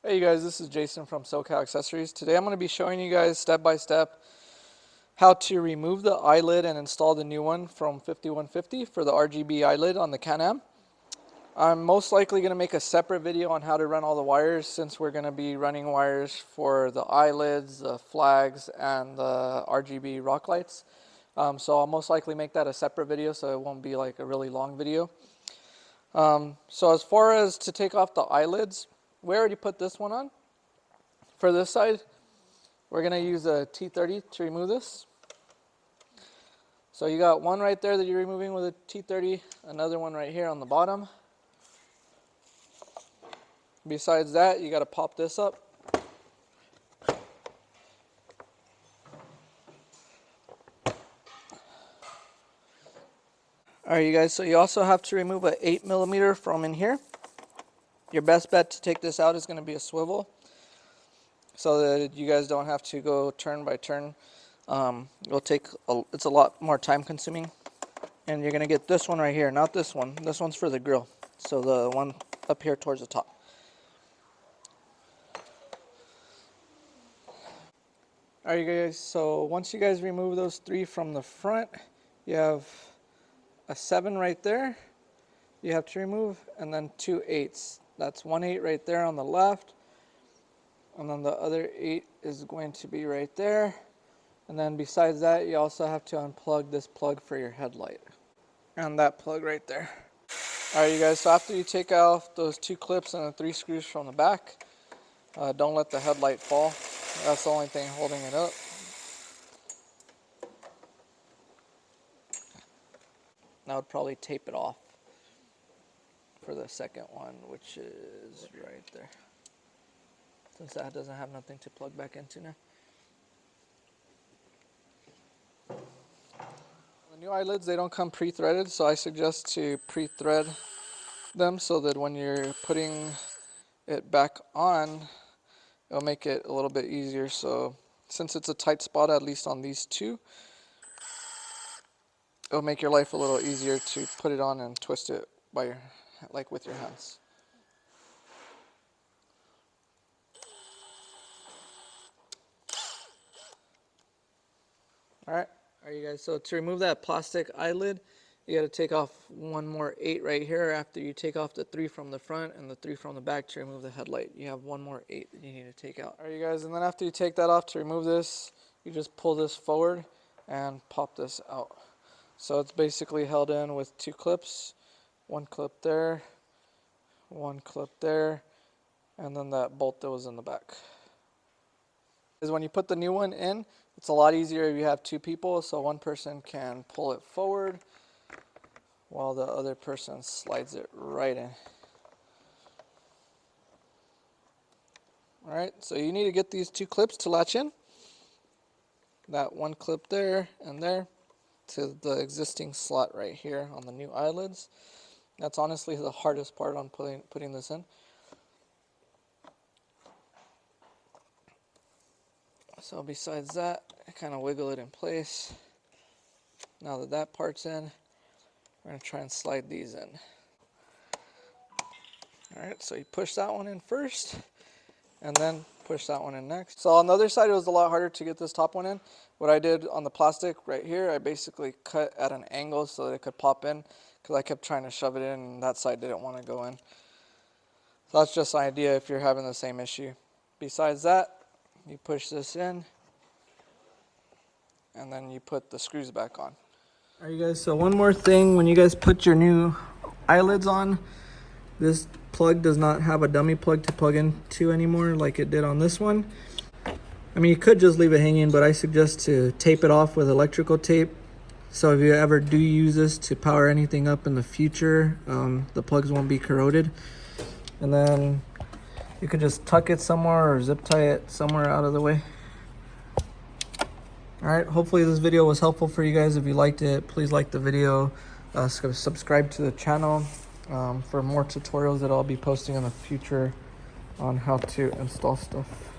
Hey you guys, this is Jason from SoCal Accessories. Today I'm going to be showing you guys step by step how to remove the eyelid and install the new one from 5150 for the RGB eyelid on the Canam. I'm most likely going to make a separate video on how to run all the wires since we're going to be running wires for the eyelids, the flags, and the RGB rock lights. So I'll most likely make that a separate video so it won't be like a really long video. So as far as to take off the eyelids, we already put this one on. For this side, we're going to use a T30 to remove this. So you got one right there that you're removing with a T30, another one right here on the bottom. Besides that, you got to pop this up. Alright you guys, so you also have to remove a 8mm from in here. Your best bet to take this out is going to be a swivel, so that you guys don't have to go turn by turn. It's a lot more time consuming. And you're going to get this one right here, not this one. This one's for the grill, so the one up here towards the top. Alright you guys, so once you guys remove those three from the front, you have a 7 right there you have to remove, and then 2 8s. That's 1 8 right there on the left, and then the other 8 is going to be right there. And then besides that, you also have to unplug this plug for your headlight and that plug right there. Alright you guys, so after you take off those 2 clips and the 3 screws from the back, don't let the headlight fall. That's the only thing holding it up. I would probably tape it off for the second one, which is right there, since that doesn't have nothing to plug back into now. The new eyelids, they don't come pre-threaded, so I suggest to pre-thread them so that when you're putting it back on, it'll make it a little bit easier. So since it's a tight spot, at least on these two, it'll make your life a little easier to put it on and twist it by your, like with your hands. Alright, you guys, so to remove that plastic eyelid, you got to take off one more 8 right here after you take off the 3 from the front and the 3 from the back to remove the headlight. You have one more 8 that you need to take out. Alright you guys, and then after you take that off to remove this, you just pull this forward and pop this out. So it's basically held in with 2 clips, 1 clip there, 1 clip there, and then that bolt that was in the back. Is when you put the new one in, it's a lot easier if you have 2 people, so one person can pull it forward while the other person slides it right in. Alright, so you need to get these 2 clips to latch in. That 1 clip there and there to the existing slot right here on the new eyelids. That's honestly the hardest part on putting this in. So besides that, I kind of wiggle it in place. Now that that part's in, we're going to try and slide these in. Alright, so you push that one in first, and then push that one in next. So on the other side, it was a lot harder to get this top one in. What I did on the plastic right here, I basically cut at an angle so that it could pop in, because I kept trying to shove it in and that side didn't want to go in. So that's just an idea if you're having the same issue. Besides that, you push this in, and then you put the screws back on. Alright you guys, so one more thing, when you guys put your new eyelids on, this plug does not have a dummy plug to plug into anymore like it did on this one. I mean, you could just leave it hanging, but I suggest to tape it off with electrical tape. So if you ever do use this to power anything up in the future, the plugs won't be corroded. And then you could just tuck it somewhere or zip tie it somewhere out of the way. Alright, hopefully this video was helpful for you guys. If you liked it, please like the video, subscribe to the channel for more tutorials that I'll be posting in the future on how to install stuff.